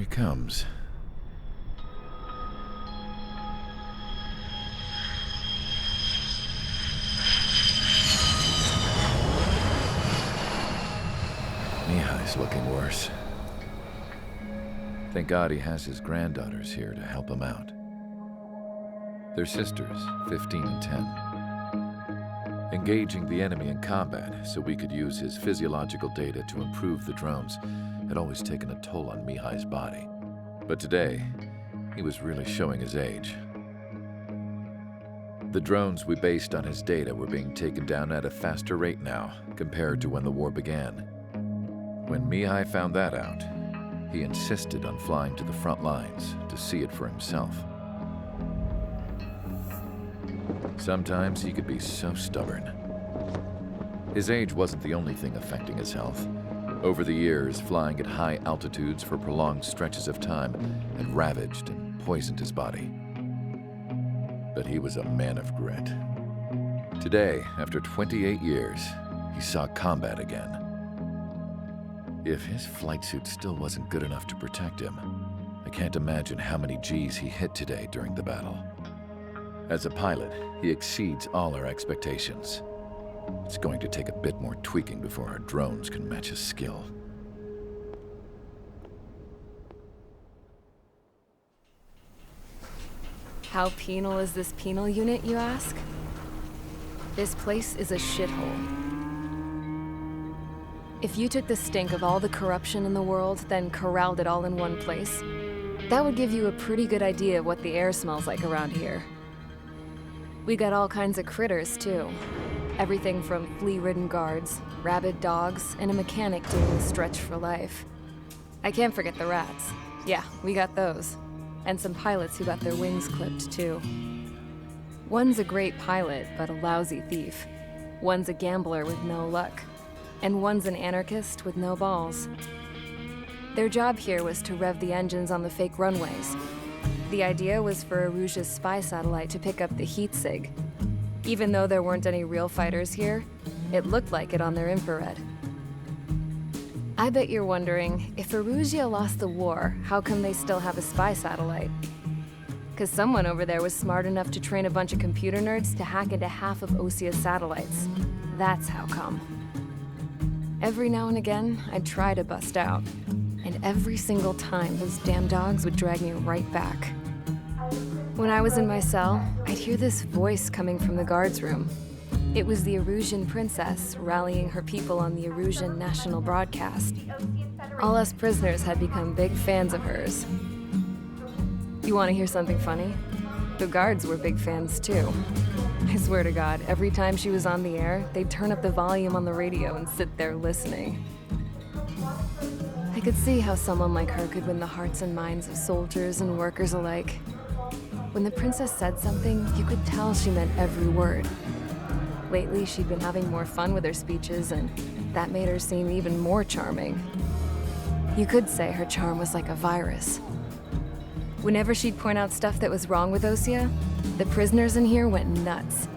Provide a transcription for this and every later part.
he comes. Mihai's looking worse. Thank God he has his granddaughters here to help him out. They're sisters, 15 and 10. Engaging the enemy in combat so we could use his physiological data to improve the drones had always taken a toll on Mihai's body. But today, he was really showing his age. The drones we based on his data were being taken down at a faster rate now compared to when the war began. When Mihai found that out, he insisted on flying to the front lines to see it for himself. Sometimes he could be so stubborn. His age wasn't the only thing affecting his health. Over the years, flying at high altitudes for prolonged stretches of time had ravaged and poisoned his body. But he was a man of grit. Today, after 28 years, he saw combat again. If his flight suit still wasn't good enough to protect him, I can't imagine how many Gs he hit today during the battle. As a pilot, he exceeds all our expectations. It's going to take a bit more tweaking before our drones can match his skill. How penal is this penal unit, you ask? This place is a shithole. If you took the stink of all the corruption in the world, then corralled it all in one place, that would give you a pretty good idea of what the air smells like around here. We got all kinds of critters, too. Everything from flea-ridden guards, rabid dogs, and a mechanic doing a stretch for life. I can't forget the rats. Yeah, we got those. And some pilots who got their wings clipped, too. One's a great pilot, but a lousy thief. One's a gambler with no luck. And one's an anarchist with no balls. Their job here was to rev the engines on the fake runways. The idea was for Aruja's spy satellite to pick up the heat sig. Even though there weren't any real fighters here, it looked like it on their infrared. I bet you're wondering, if Aruja lost the war, how come they still have a spy satellite? 'Cause someone over there was smart enough to train a bunch of computer nerds to hack into half of Osia's satellites. That's how come. Every now and again, I'd try to bust out. And every single time, those damn dogs would drag me right back. When I was in my cell, I'd hear this voice coming from the guards room. It was the Erusian princess rallying her people on the Erusian national broadcast. All us prisoners had become big fans of hers. You want to hear something funny? The guards were big fans too. I swear to God, every time she was on the air, they'd turn up the volume on the radio and sit there listening. I could see how someone like her could win the hearts and minds of soldiers and workers alike. When the princess said something, you could tell she meant every word. Lately, she'd been having more fun with her speeches, and that made her seem even more charming. You could say her charm was like a virus. Whenever she'd point out stuff that was wrong with Osia, the prisoners in here went nuts.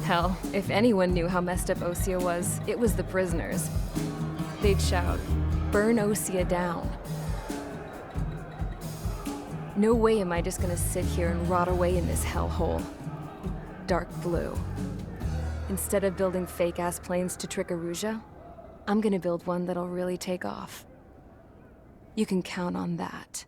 Hell, if anyone knew how messed up Osia was, it was the prisoners. They'd shout, "Burn Osia down." No way am I just gonna sit here and rot away in this hellhole. Dark blue. Instead of building fake-ass planes to trick Aruja, I'm gonna build one that'll really take off. You can count on that.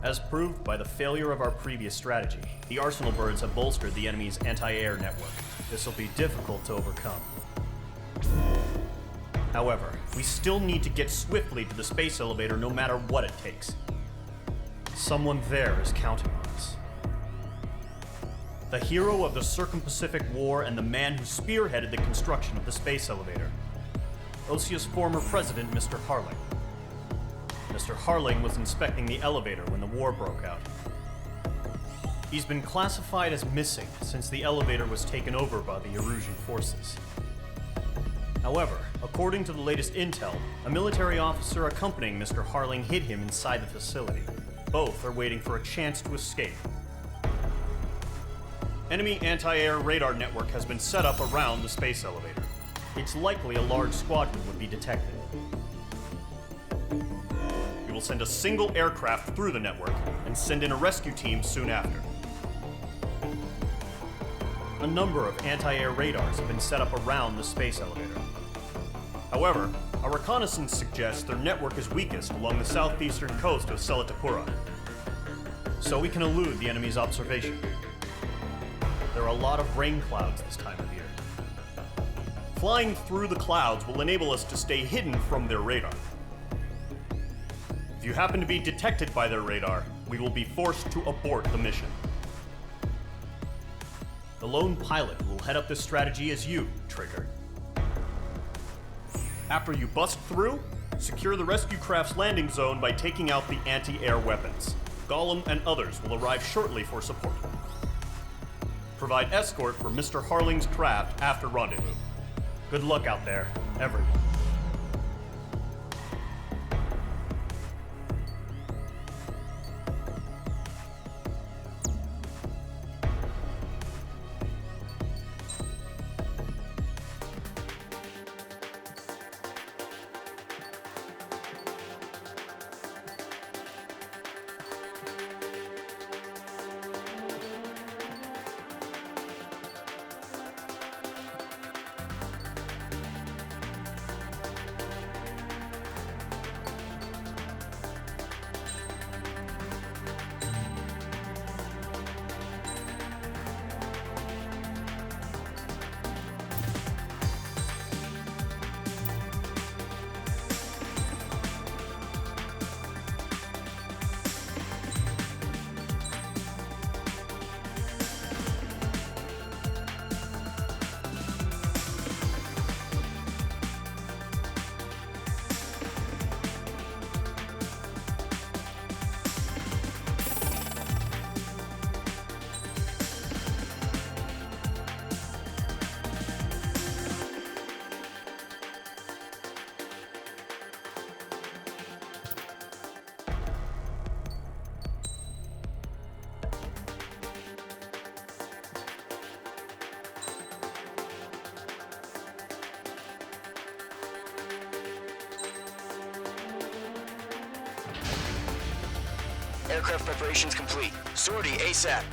As proved by the failure of our previous strategy, the Arsenal birds have bolstered the enemy's anti-air network. This will be difficult to overcome. However, we still need to get swiftly to the space elevator no matter what it takes. Someone there is counting on us. The hero of the Circum-Pacific War and the man who spearheaded the construction of the space elevator. Osia's former president, Mr. Harling. Mr. Harling was inspecting the elevator when the war broke out. He's been classified as missing since the elevator was taken over by the Erusian forces. However, According to the latest intel, a military officer accompanying Mr. Harling hid him inside the facility. Both are waiting for a chance to escape. Enemy anti-air radar network has been set up around the space elevator. It's likely a large squadron would be detected. We will send a single aircraft through the network and send in a rescue team soon after. A number of anti-air radars have been set up around the space elevator. However, our reconnaissance suggests their network is weakest along the southeastern coast of Selatapura, so we can elude the enemy's observation. There are a lot of rain clouds this time of year. Flying through the clouds will enable us to stay hidden from their radar. If you happen to be detected by their radar, we will be forced to abort the mission. The lone pilot who will head up this strategy is you, Trigger. After you bust through, secure the rescue craft's landing zone by taking out the anti-air weapons. Gollum and others will arrive shortly for support. Provide escort for Mr. Harling's craft after rendezvous. Good luck out there, everyone. Aircraft preparations complete. Sortie ASAP.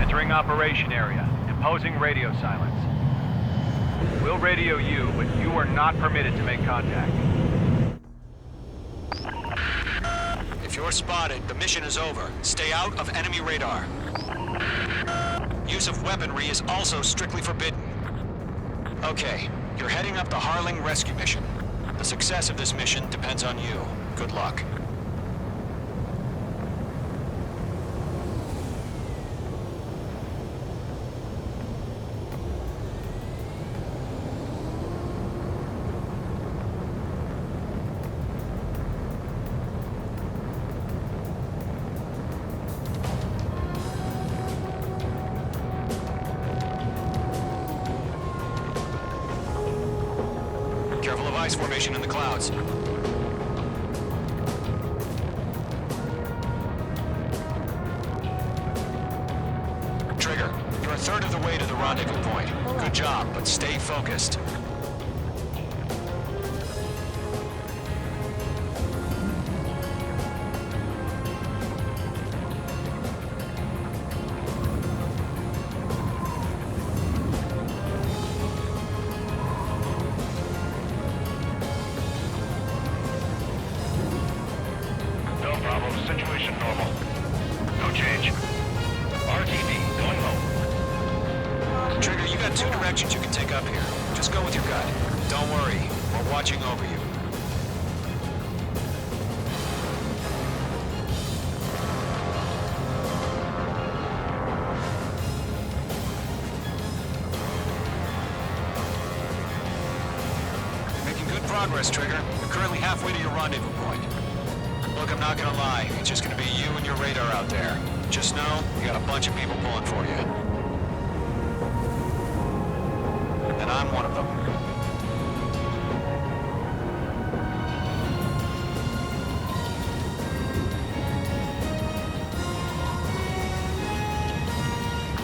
Entering operation area. Imposing radio silence. We'll radio you, but you are not permitted to make contact. If you're spotted, the mission is over. Stay out of enemy radar. Use of weaponry is also strictly forbidden. Okay, you're heading up the Harling rescue mission. The success of this mission depends on you. Good luck. Careful of ice formation in the clouds. Trigger, you're a third of the way to the rendezvous point. Good job, but stay focused. No problem. Situation normal. No change. RTB, going low. Trigger, you got two directions you can take up here. Just go with your gut. Don't worry, we're watching over you. progress, Trigger. You're currently halfway to your rendezvous point. Look, I'm not gonna lie. It's just gonna be you and your radar out there. Just know, you got a bunch of people pulling for you. And I'm one of them.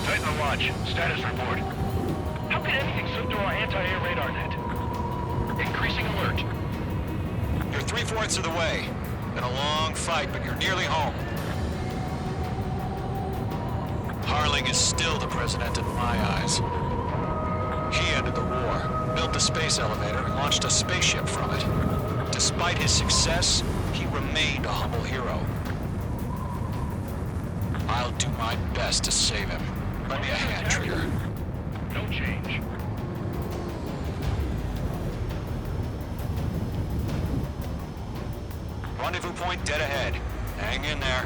Titan Watch, status report. How could anything slip through our anti-air radar net? Increasing alert. You're 3/4 of the way. Been a long fight, but you're nearly home. Harling is still the president in my eyes. He ended the war, built the space elevator, and launched a spaceship from it. Despite his success, he remained a humble hero. I'll do my best to save him. Lend me a hand, Trigger. No change. Rendezvous point dead ahead. Hang in there.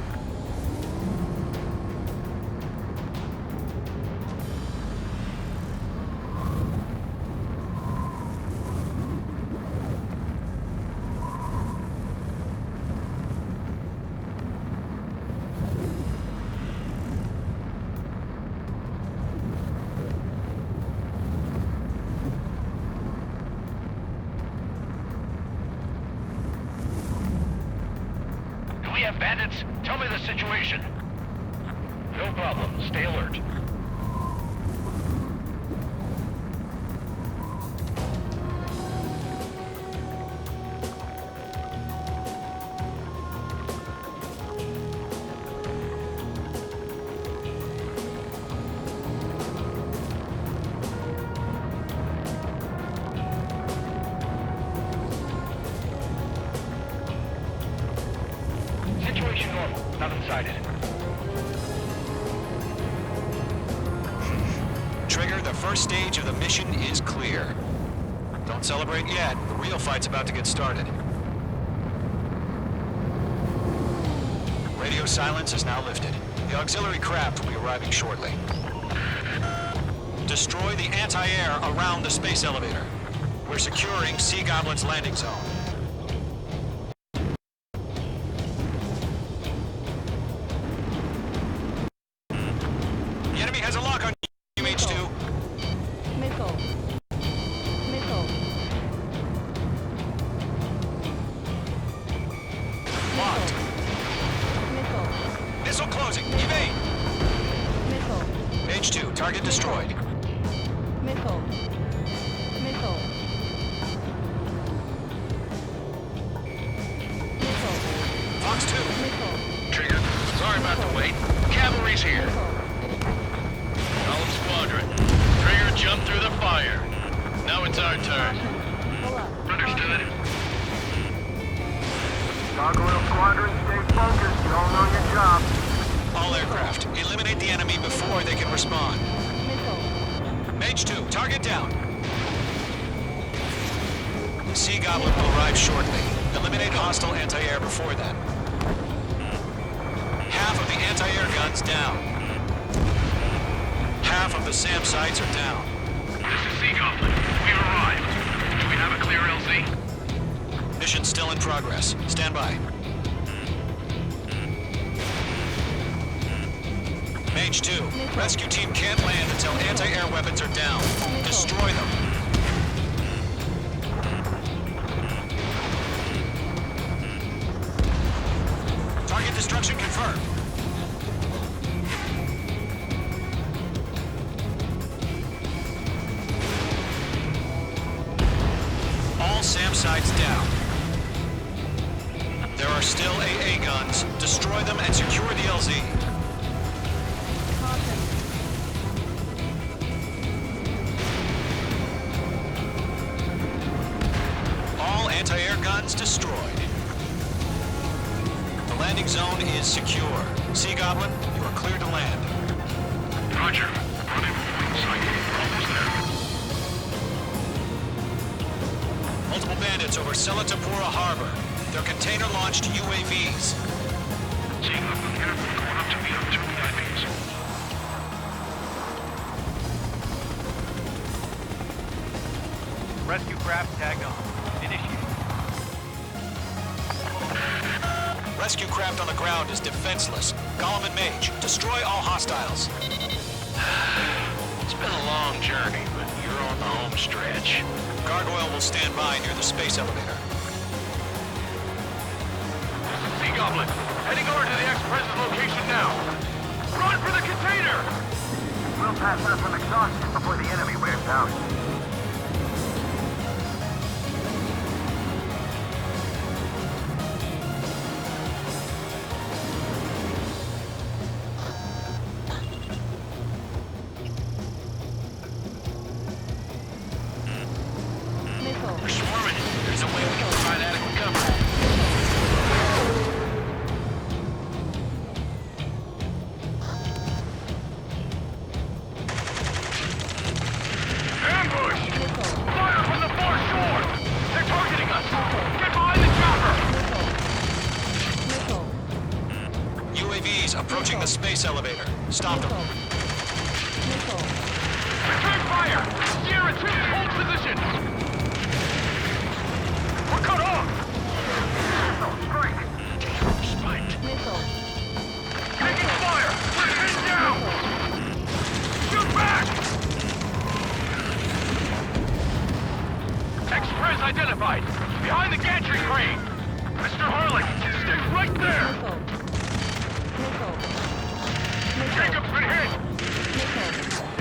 We have bandits? Tell me the situation. No problem. Stay alert. Situation normal. Nothing sighted. Trigger, the first stage of the mission is clear. Don't celebrate yet. The real fight's about to get started. Radio silence is now lifted. The auxiliary craft will be arriving shortly. Destroy the anti-air around the space elevator. We're securing Sea Goblin's landing zone. The enemy has a lock on you, H2. Missile. Missile. Locked. Missile. Missile closing. Evade. Missile. H2, target destroyed. Missile. Missile. Missile. Fox 2. Missile. Trigger, sorry about the wait. Cavalry's here. Solid squadron. Trigger jumped through the fire. Now it's our turn. Pull up. Understood. Gargoyle Squadron, stay focused. You all know your job. All aircraft, eliminate the enemy before they can respond. Missile. Mage 2, target down. Sea Goblin will arrive shortly. Eliminate hostile anti-air before then. Half of the anti-air guns down. Half of the SAM sites are down. This is Sea Goblin. We've arrived. Do we have a clear LZ? Mission still in progress. Stand by. Mage 2, rescue team can't land until anti-air weapons are down. Destroy them. Target destruction confirmed. All SAM sites down. There are still AA guns. Destroy them and secure the LZ. All anti-air guns destroyed. The landing zone is secure. Sea Goblin, you are clear to land. Roger. Rendezvous point sighted. Almost there. Multiple bandits over Selatapura Harbor. They're container-launched UAVs. Sea Goblin here. Going up to meet up 2 VIPs. Rescue craft tagged on. Initiate. Rescue craft on the ground is defenseless. Gollum and Mage, destroy all hostiles. It's been a long journey, but you're on the home stretch. Gargoyle will stand by near the space elevator. Sea Goblin, heading over to the Express's location now. Run for the container! We'll pass out some exhaustion before the enemy wears out. We're swarming. There's a way we can provide adequate cover. Ambush! Fire from the far shore! They're targeting us! Get behind the chopper! UAVs approaching the space elevator. Stop them. Return fire! Sierra 2, hold position! We're cut off! Strike! Spiked. Taking fire! We're pinned down! Shoot back! Express identified! Behind the gantry crane! Mr. Harley, stay right there! Jacob's been hit!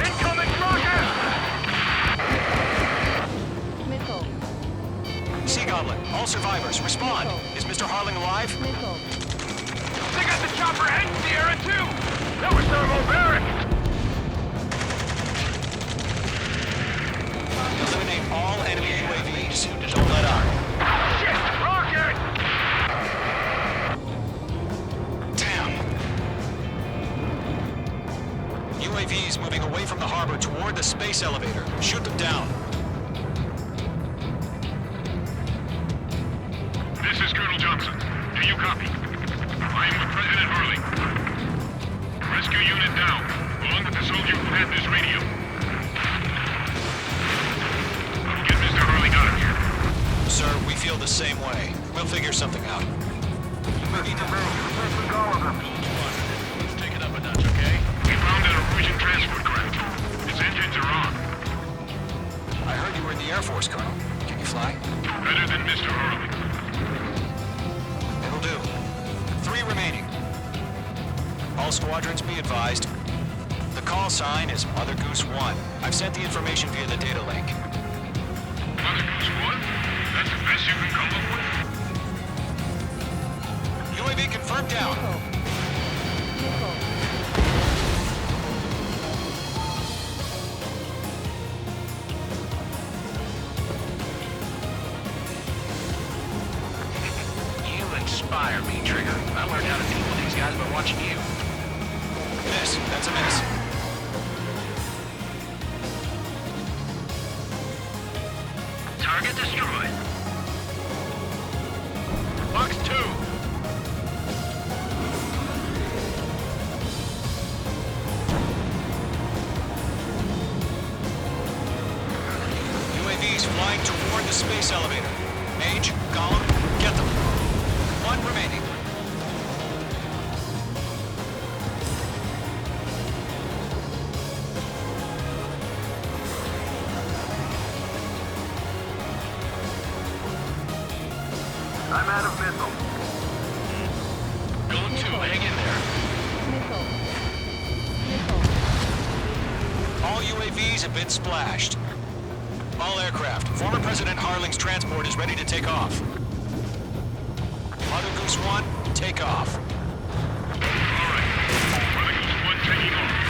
Incoming rocket! Sea Goblin, all survivors, respond. Is Mr. Harling alive? They got the chopper and Sierra too! That was thermobaric! Eliminate all enemy UAVs. Don't let up. Shit! Rocket! Damn. UAVs moving away from the harbor toward the space elevator. Shoot them down. This is Colonel Johnson. Do you copy? I am with President Harley. Rescue unit down, along with the soldier who had this radio. I'll get Mr. Harley out of here. Sir, we feel the same way. We'll figure something out. Moving Mr. to Mage, we're taking all of them. Let's take it up a notch, okay? We found an Norwegian transport craft. Its engines are on. I heard you were in the Air Force, Colonel. Can you fly? Better than Mr. Harley. It'll do. 3 remaining. All squadrons be advised. The call sign is Mother Goose 1. I've sent the information via the data link. Mother Goose 1? That's the best you can come up with? UAV confirmed down. You inspire me, Trigger. I learned how to deal with these guys by watching you. Miss. That's a miss. Target destroyed. Box 2! UAVs flying toward the space elevator. Mage, Gollum, get them. 1 remaining. I'm out of missile. Go 2, hang in there. All UAVs have been splashed. All aircraft. Former President Harling's transport is ready to take off. Mother Goose 1, take off. All right. Mother Goose 1 taking off.